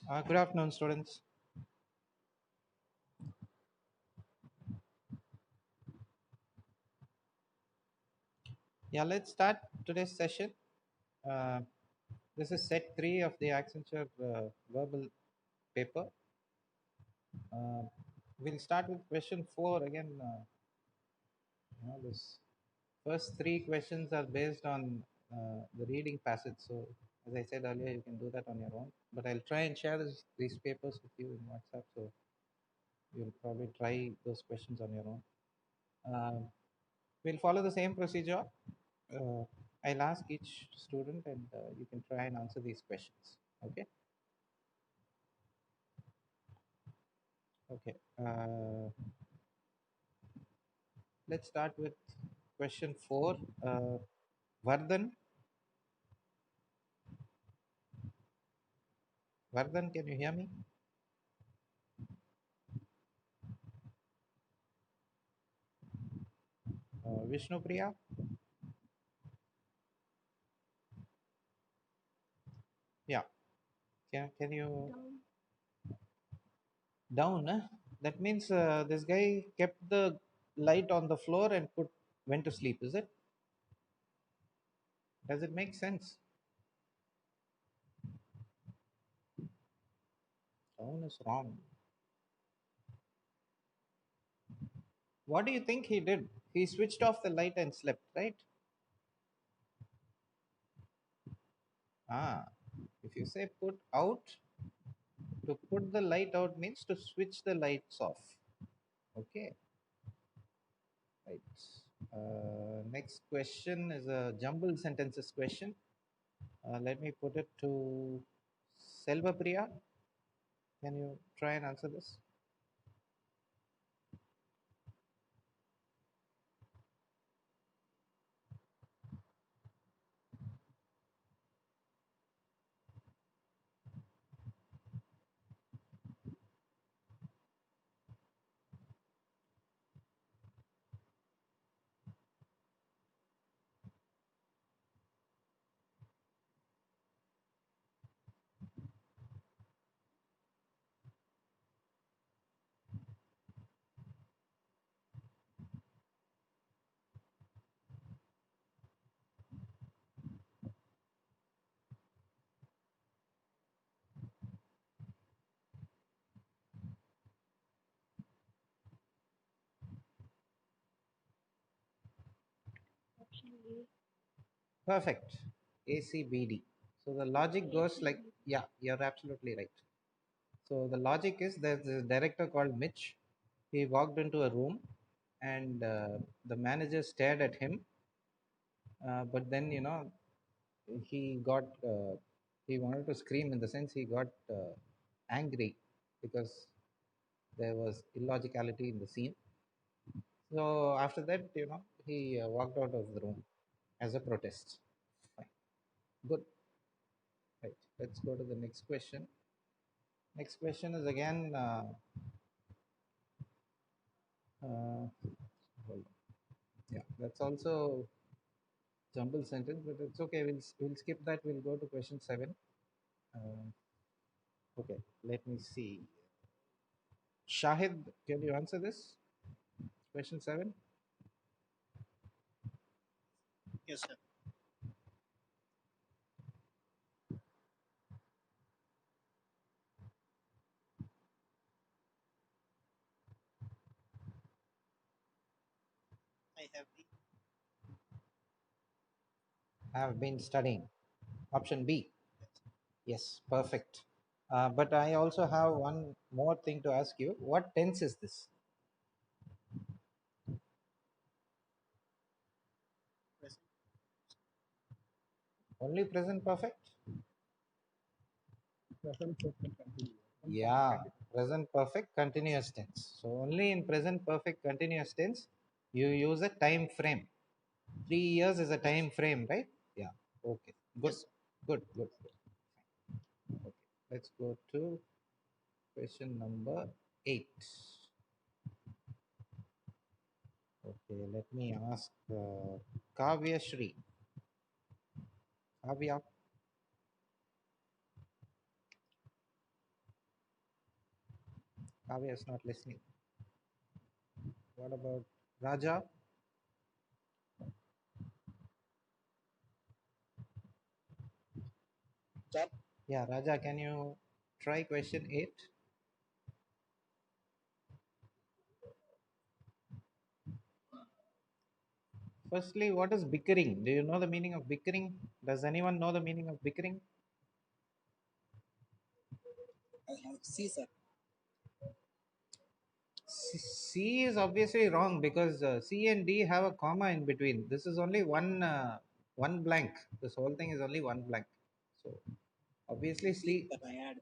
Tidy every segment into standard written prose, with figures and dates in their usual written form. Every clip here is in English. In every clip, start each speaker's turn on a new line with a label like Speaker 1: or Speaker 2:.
Speaker 1: Good afternoon, students. Yeah, let's start today's session. Uh, this is set three of the Accenture verbal paper. Uh, we'll start with question four again. This first three questions are based on the reading passage. So, as I said earlier, you can do that on your own. But I'll try and share these papers with you in WhatsApp. So you'll probably try those questions on your own. We'll follow the same procedure. uh, I'll ask each student and you can try and answer these questions. Okay. Okay. Let's start with question four. Vardhan, Vardhan, can you hear me? Vishnu Priya, yeah. Can you down? That means this guy kept the light on the floor and went to sleep. Is it? Does it make sense? Down is wrong. What do you think he did? He switched off the light and slept, right? Ah, if you say put out, to put the light out means to switch the lights off. Okay, right. Next question is a jumbled sentences question. Let me put it to Selva Priya. Can you try and answer this? Perfect. ACBD. So the logic goes like, yeah, you're absolutely right. So the logic is there's a director called Mitch. He walked into a room and the manager stared at him. But then, he got, he wanted to scream in the sense he got angry because there was illogicality in the scene. So after that, he walked out of the room as a protest. Fine. Good. Right. Let's go to the next question. Next question is again, uh, hold on. Yeah, that's also jumbled sentence, but it's okay. We'll skip that. We'll go to question seven. Uh, okay, let me see. Shahid, can you answer this? Question seven.
Speaker 2: Yes, sir. I have been.
Speaker 1: Have been studying. Option B. Yes, perfect. But I also have one more thing to ask you. What tense is this?
Speaker 2: Present.
Speaker 1: Only present perfect?
Speaker 2: Present perfect continuous.
Speaker 1: Yeah, present perfect continuous tense. So only in present perfect continuous tense you use a time frame. 3 years is a time frame, right? Yeah. Okay. Good.
Speaker 2: Yes, sir.
Speaker 1: Good. Good. Good. Okay. Let's go to question number eight. Okay. Let me ask Kavya Shri. Kavya. Kavya is not listening. What about Raja?
Speaker 2: That
Speaker 1: Yeah, Raja, can you try question 8? Firstly, what is bickering? Do you know the meaning of bickering? Does anyone know the meaning of bickering?
Speaker 2: I have C, sir.
Speaker 1: C is obviously wrong because C and D have a comma in between. This is only one blank. This whole thing is only one blank. So obviously
Speaker 2: D
Speaker 1: C.
Speaker 2: that I had.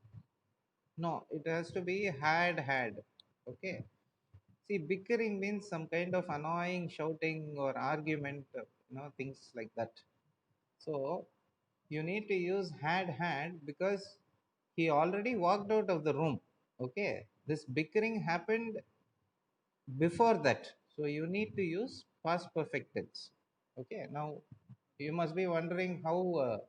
Speaker 1: No, it has to be had. Okay. See, bickering means some kind of annoying shouting or argument, things like that. So you need to use had because he already walked out of the room. Okay. This bickering happened before that. So you need to use past perfect tense. Okay. Now you must be wondering how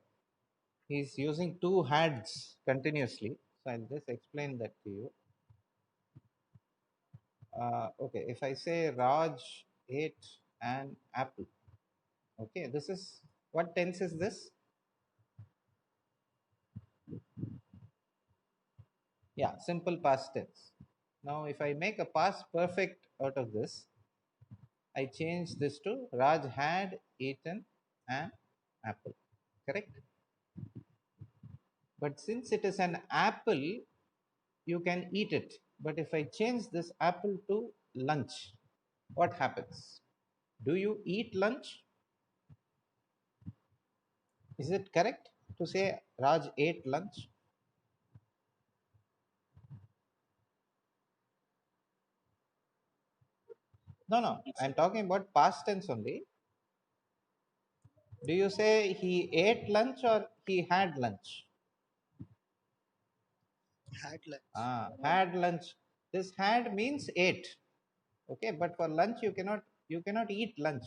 Speaker 1: he's using two hads continuously. So I'll just explain that to you. Okay, if I say Raj ate an apple, okay, this is what tense is this? Yeah, simple past tense. Now, if I make a past perfect out of this, I change this to Raj had eaten an apple, correct? But since it is an apple, you can eat it. But if I change this apple to lunch, what happens? Do you eat lunch? Is it correct to say Raj ate lunch? No, no,
Speaker 2: Yes, sir.
Speaker 1: I'm talking about past tense only. Do you say he ate lunch or he had lunch?
Speaker 2: Had lunch.
Speaker 1: Ah, had lunch. This had means ate. Okay, but for lunch you cannot eat lunch.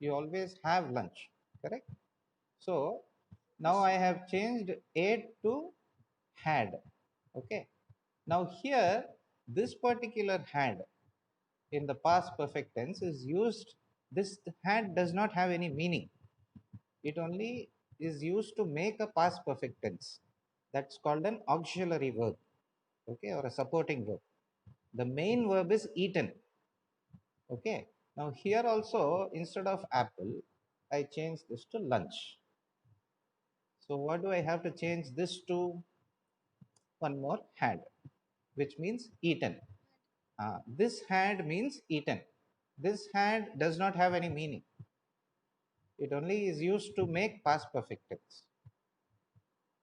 Speaker 1: You always have lunch. Correct? So now
Speaker 2: Yes.
Speaker 1: I have changed ate to had. Okay. Now here this particular had in the past perfect tense is used. This had does not have any meaning. It only is used to make a past perfect tense. That's called an auxiliary verb, okay, or a supporting verb. The main verb is eaten, okay. Now here also instead of apple, I change this to lunch. So what do I have to change this to? One more had, which means eaten. This had means eaten. This had does not have any meaning. It only is used to make past perfect tense.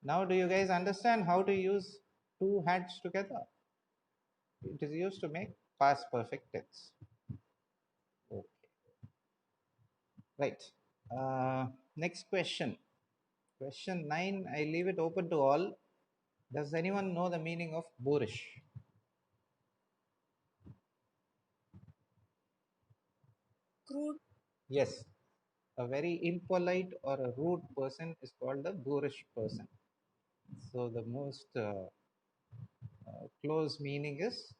Speaker 1: Now, do you guys understand how to use two hats together? It is used to make past perfect tense. Okay, right. Next question. Question 9, I leave it open to all. Does anyone know the meaning of boorish?
Speaker 2: Crude.
Speaker 1: Yes, a very impolite or a rude person is called a boorish person. So the most close meaning is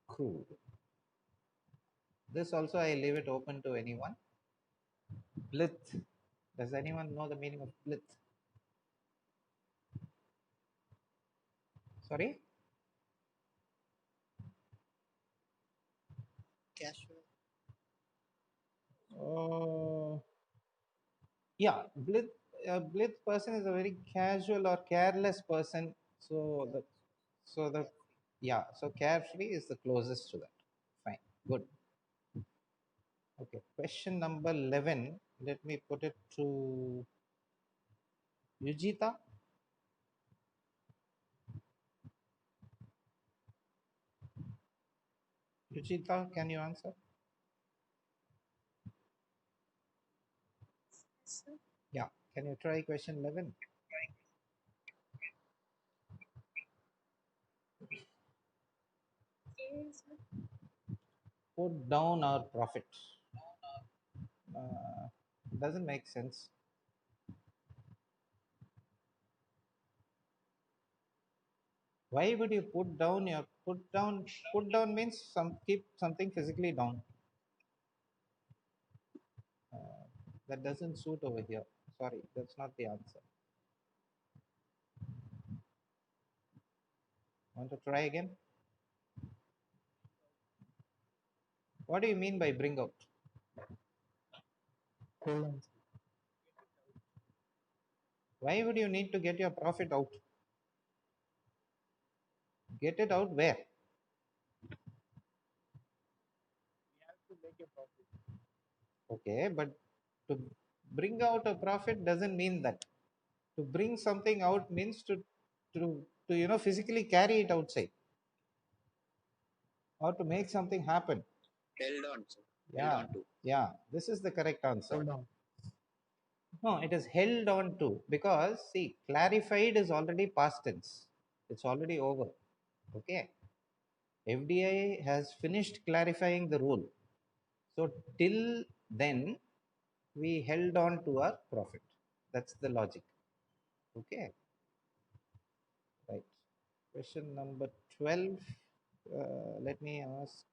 Speaker 1: crude. This also I leave it open to anyone. Blith. Does anyone know the meaning of blith? Sorry?
Speaker 2: Casual.
Speaker 1: Uh, yeah, blith person is a very casual or careless person. So
Speaker 2: Yeah.
Speaker 1: the so the
Speaker 2: Carefree.
Speaker 1: yeah, so carefree is the closest to that. Fine, good. Okay, question number 11. Let me put it to Yujita. Yujita, can you answer?
Speaker 2: Sir.
Speaker 1: Yeah, can you try question 11?
Speaker 2: Yes, sir.
Speaker 1: Put down our profit. Uh, doesn't make sense. Why would you put down means keep something physically down. Uh, that doesn't suit over here. Sorry, that's not the answer. Want to try again? What do you mean by bring out?
Speaker 2: Hold on.
Speaker 1: Why would you need to get your profit out? Get it out where?
Speaker 2: To make a profit.
Speaker 1: Okay, but to bring out a profit doesn't mean that. To bring something out means to physically carry it outside or to make something happen.
Speaker 2: Held on, sir. Held
Speaker 1: Yeah,
Speaker 2: on to.
Speaker 1: yeah. This is the correct answer.
Speaker 2: Hold on.
Speaker 1: No, it is held on to because see, clarified is already past tense. It's already over. Okay. FDI has finished clarifying the rule. So till then, we held on to our profit. That's the logic. Okay. Right. Question number 12. Let me ask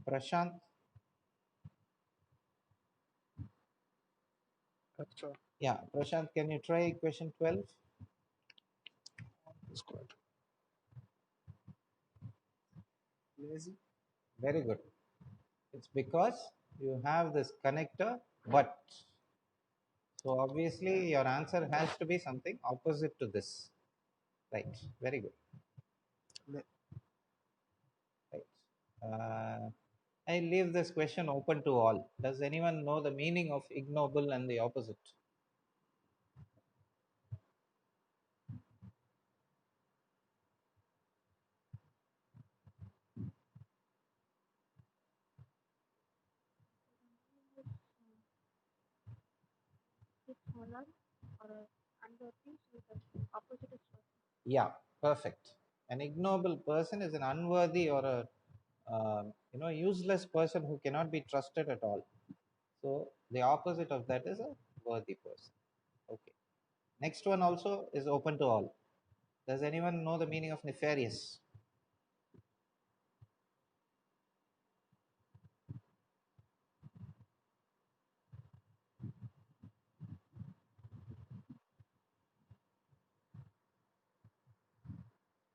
Speaker 1: Prashant.
Speaker 2: Extra.
Speaker 1: Yeah, Prashant, can you try question 12?
Speaker 2: Squad. Lazy.
Speaker 1: Very good. It's because you have this connector, but. So obviously your answer has to be something opposite to this. Right. Very good. Right. I leave this question open to all. Does anyone know the meaning of ignoble and the opposite? Yeah, perfect. An ignoble person is an unworthy or a useless person who cannot be trusted at all. So the opposite of that is a worthy person. Okay. Next one also is open to all. Does anyone know the meaning of nefarious?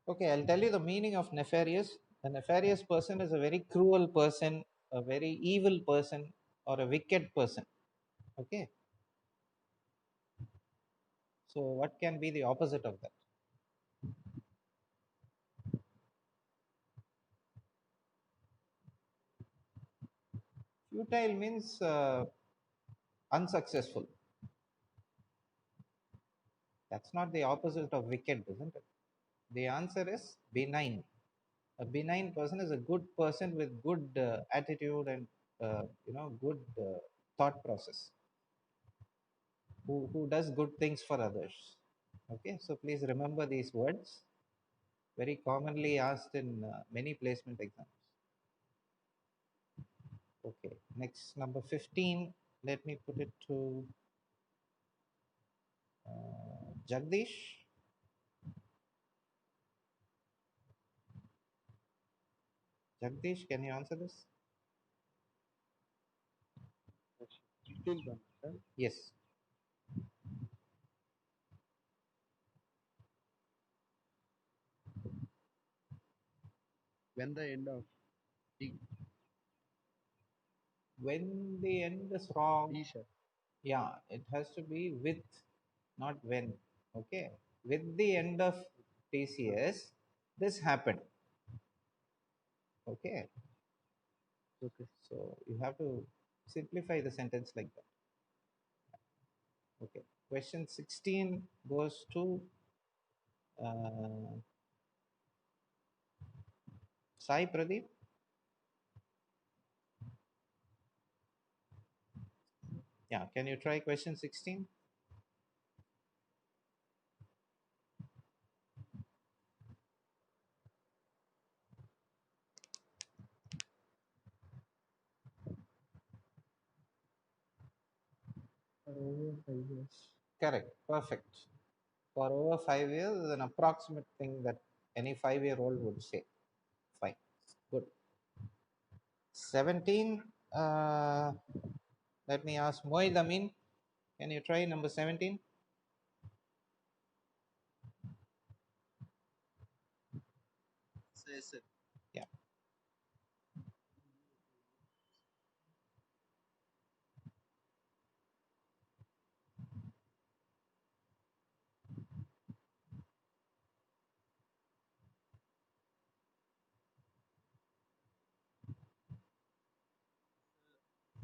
Speaker 1: Okay, I'll tell you the meaning of nefarious. A nefarious person is a very cruel person, a very evil person, or a wicked person. Okay, so what can be the opposite of that? Futile means unsuccessful. That's not the opposite of wicked, isn't it? The answer is benign. A benign person is a good person with good attitude and good thought process, who does good things for others. Okay, so please remember these words, very commonly asked in many placement exams. Okay, next number 15. Let me put it to Jagdish. Jagdish, can you answer this?
Speaker 2: Still done, sir.
Speaker 1: Yes.
Speaker 2: When the end of E.
Speaker 1: When the end is wrong,
Speaker 2: E, sir.
Speaker 1: yeah, it has to be with, not when. Okay, with the end of TCS, this happened. Okay,
Speaker 2: Okay.
Speaker 1: so you have to simplify the sentence like that. Okay, question 16 goes to uh, Sai Pradeep. Yeah, can you try question 16?
Speaker 2: For over 5 years.
Speaker 1: Correct, perfect. For over 5 years is an approximate thing that any 5-year-old would say. Fine. Good. 17. Let me ask Moid Amin. Can you try number 17?
Speaker 2: Yes, sir.
Speaker 1: Yeah.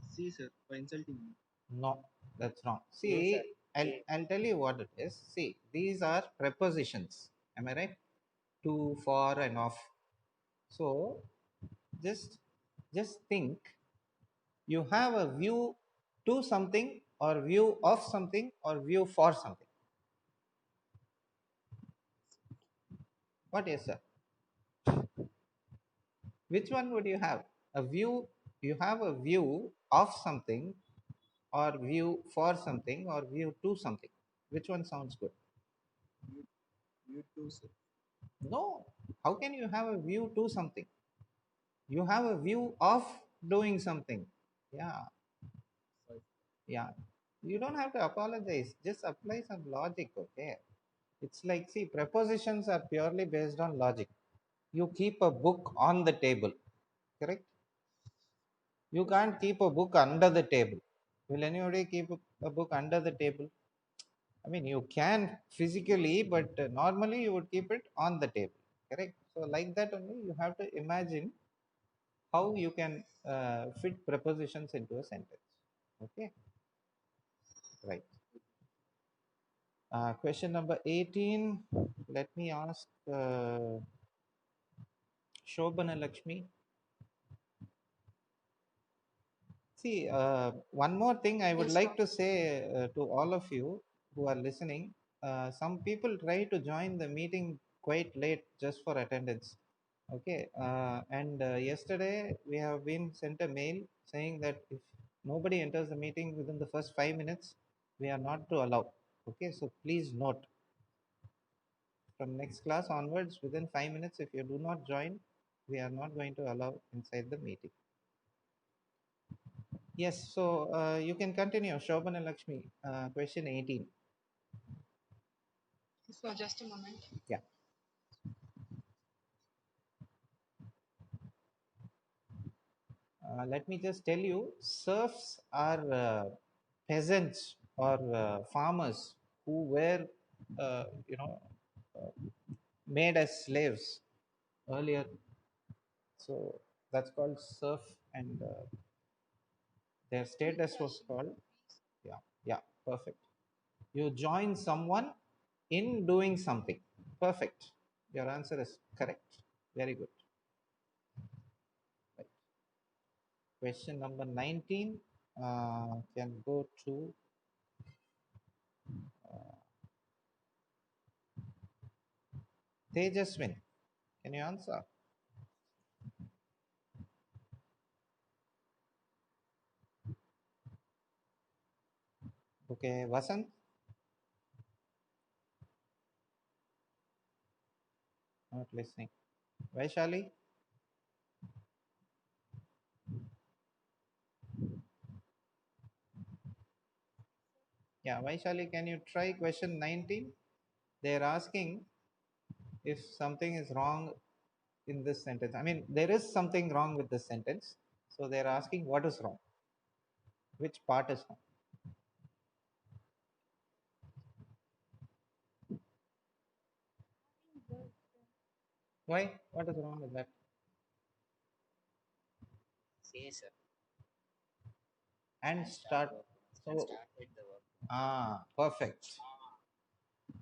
Speaker 2: See, sir, for insulting me.
Speaker 1: No, that's wrong.
Speaker 2: Yes, sir.
Speaker 1: See, I'll tell you what it is. See, these are prepositions. Am I right? To, for, and of. So just just think you have a view to something or view of something or view for something. What is that? Which one would you have? A view, you have a view of something or view for something or view to something. Which one sounds good?
Speaker 2: You, you too, sir.
Speaker 1: No. How can you have a view to something? You have a view of doing something. Yeah,
Speaker 2: Sorry.
Speaker 1: yeah. You don't have to apologize. Just apply some logic, okay? It's like, see, prepositions are purely based on logic. You keep a book on the table, correct? You can't keep a book under the table. Will anybody keep a book under the table? I mean, you can physically, but normally you would keep it on the table, correct? So, like that only, you have to imagine how you can fit prepositions into a sentence. Okay, right. Question number 18. Let me ask Shobana Lakshmi. See, one more thing I would
Speaker 3: Yes,
Speaker 1: like
Speaker 3: sir.
Speaker 1: to say to all of you who are listening. Some people try to join the meeting quite late just for attendance. Okay, and yesterday we have been sent a mail saying that if nobody enters the meeting within the first 5 minutes, we are not to allow. Okay, so please note from next class onwards, within 5 minutes, if you do not join, we are not going to allow inside the meeting. Yes, so you can continue, Shobhan and Lakshmi. Question 18.
Speaker 3: So just a moment.
Speaker 1: Yeah. Let me just tell you, serfs are peasants or farmers who were, you know, uh, made as slaves earlier. So that's called serf, and their status was called. Yeah, yeah, perfect. You join someone in doing something. Perfect. Your answer is correct. Very good. Right. Question number 19 can go to uh, Tejaswin. Can you answer? Okay, Vasant, not listening. Vaishali? Yeah, Vaishali, can you try question 19? They're asking if something is wrong in this sentence. I mean, there is something wrong with this sentence. So they're asking what is wrong, which part is wrong. Why? What is wrong with that?
Speaker 2: Say, sir.
Speaker 1: And start. So,
Speaker 2: Start with the work.
Speaker 1: perfect.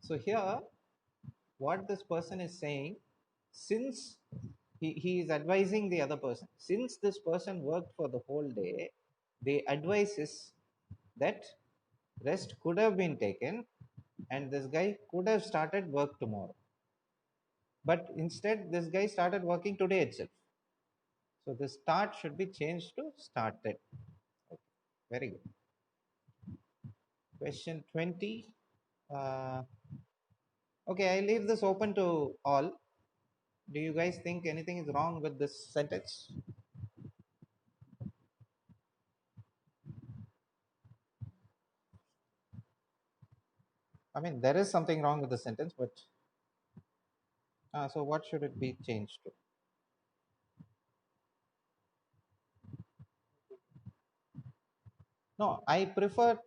Speaker 1: So here, what this person is saying, since he is advising the other person, since this person worked for the whole day, the advice is that rest could have been taken and this guy could have started work tomorrow. But instead, this guy started working today itself. So the start should be changed to started. Okay, very good. Question 20. Uh, Okay, I leave this open to all. Do you guys think anything is wrong with this sentence? I mean, there is something wrong with the sentence, but so what should it be changed to? No, I prefer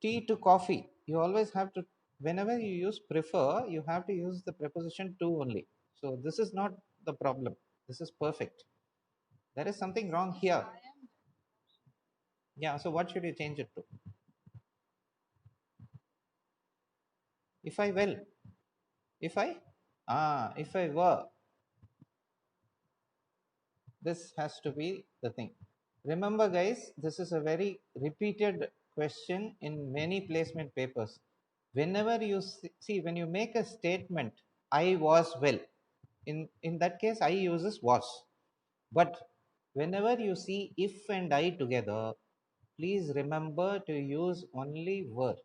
Speaker 1: tea to coffee. You always have to, whenever you use prefer, you have to use the preposition to only. So this is not the problem. This is perfect. There is something wrong here. Yeah, so what should you change it to? If I will, if I, if I were, this has to be the thing. Remember, guys, this is a very repeated question in many placement papers. Whenever you see, when you make a statement, I was well, in that case, I uses was. But whenever you see if and I together, please remember to use only were.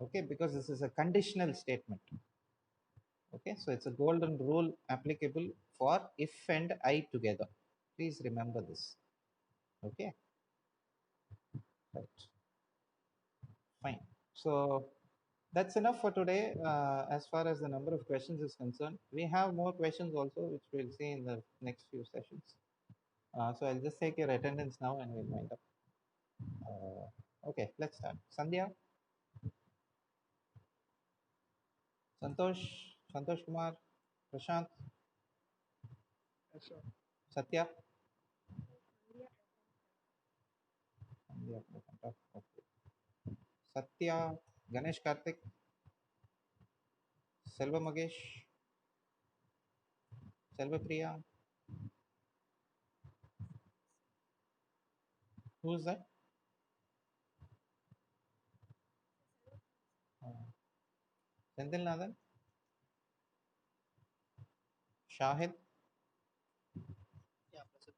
Speaker 1: Okay, because this is a conditional statement. Okay, so it's a golden rule applicable for if and I together. Please remember this. Okay, right, fine. So that's enough for today. As far as the number of questions is concerned, we have more questions also, which we'll see in the next few sessions. So I'll just take your attendance now and we'll wind up. Okay, let's start. Sandhya, Santosh, Santosh Kumar, Prashant,
Speaker 2: Yes, sir.
Speaker 1: Satya. Sandhya, Prashant, okay. Satya, Ganesh Karthik, Selva Magesh, Selva Priya. Who's that? Uh, Senthil Nathan, Shahid,
Speaker 2: Yeah, present,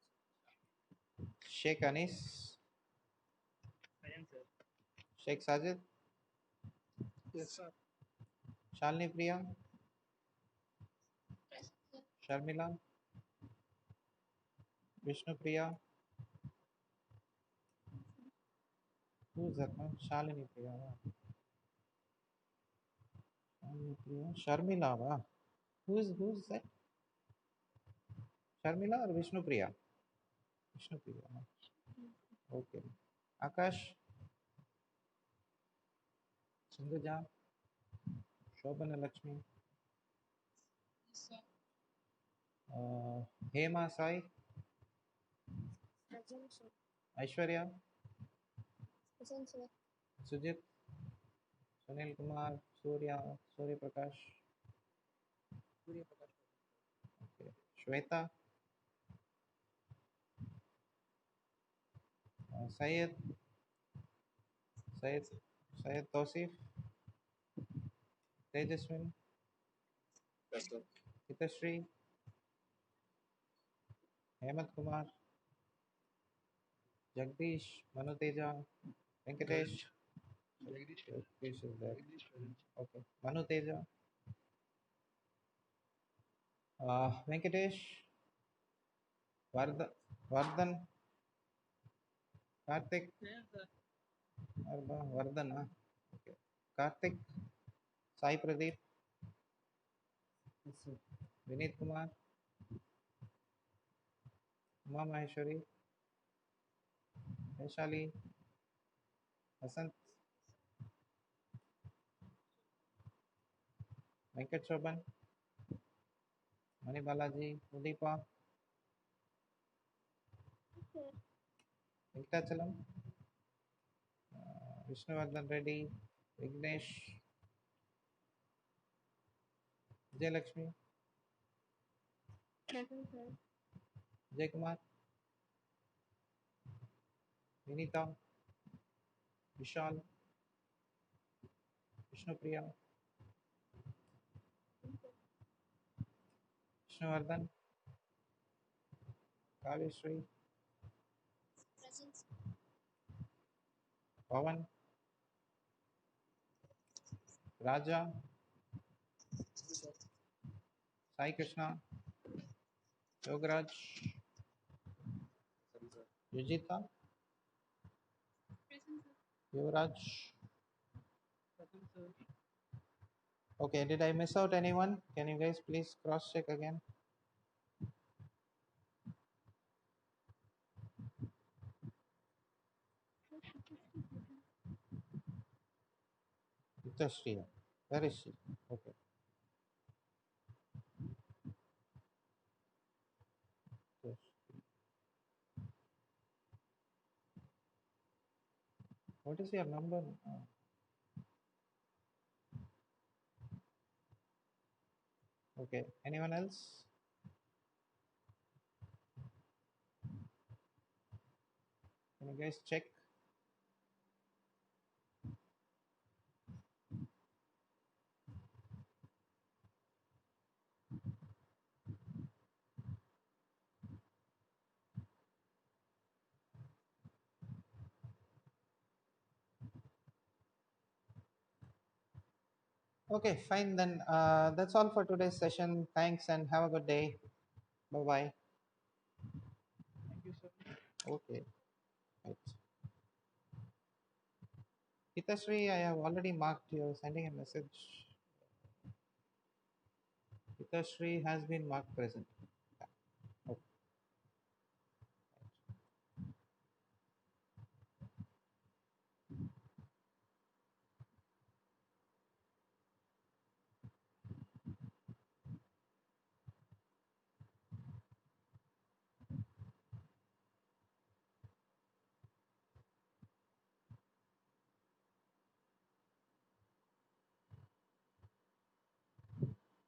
Speaker 1: Sheikh Anis,
Speaker 2: sir. Present, sir.
Speaker 1: Sheikh Sajid,
Speaker 2: Yes, sir.
Speaker 1: Shalini Priya,
Speaker 2: Present, sir.
Speaker 1: Sharmila, Vishnu Priya. Who's that? No? Shalini Priya. Shalini Priya. Sharmila. Who's that? Sharmila or Vishnu Priya? Vishnu Priya. Okay. Akash, Sindhuja, Shobana Lakshmi,
Speaker 2: Yes, sir.
Speaker 1: Hema Sai,
Speaker 2: Present, sir.
Speaker 1: Aishwarya,
Speaker 2: Present, sir.
Speaker 1: Sujit, Sunil Kumar, Surya, Surya Prakash,
Speaker 2: Surya Prakash.
Speaker 1: okay. Shweta, Syed, Syed, Syed Tausif, Tejaswin,
Speaker 2: Yes, sir.
Speaker 1: Hitashri, Hemant Kumar, Jagdish, Manuteja, Venkatesh.
Speaker 2: Jagdish.
Speaker 1: Jagdish is there.
Speaker 2: Jagdish present.
Speaker 1: Okay. Manuteja, Venkatesh, Vardhan, Karthik,
Speaker 2: Yes, sir.
Speaker 1: Vardhan, okay. Karthik, Sai Pradeep,
Speaker 2: Yes, sir.
Speaker 1: Vinit Kumar, Uma Maheshwari, Vaishali, Hasant, Venkat Shoban, Mani Balaji, Udipa, Venkatachalam, Vishnuvardhan Reddy, Vignesh, Vijayalakshmi,
Speaker 2: Present, sir.
Speaker 1: Jaykumar, Vinita, Vishal, Vishnupriya, Vishnuvardhan, Kaveshri,
Speaker 2: Present.
Speaker 1: Pavan, Raja, Sai Krishna, Yogaraj, Yujita, Yuvraj. Okay, did I miss out anyone? Can you guys please cross check again? Utashri. Where is she? Okay. Yes. What is your number? Okay. Anyone else? Can you guys check? Okay, fine then. That's all for today's session. Thanks and have a good day. Bye bye. Okay. Right. Hitashri, I have already marked you. Sending a message. Hitashri has been marked present.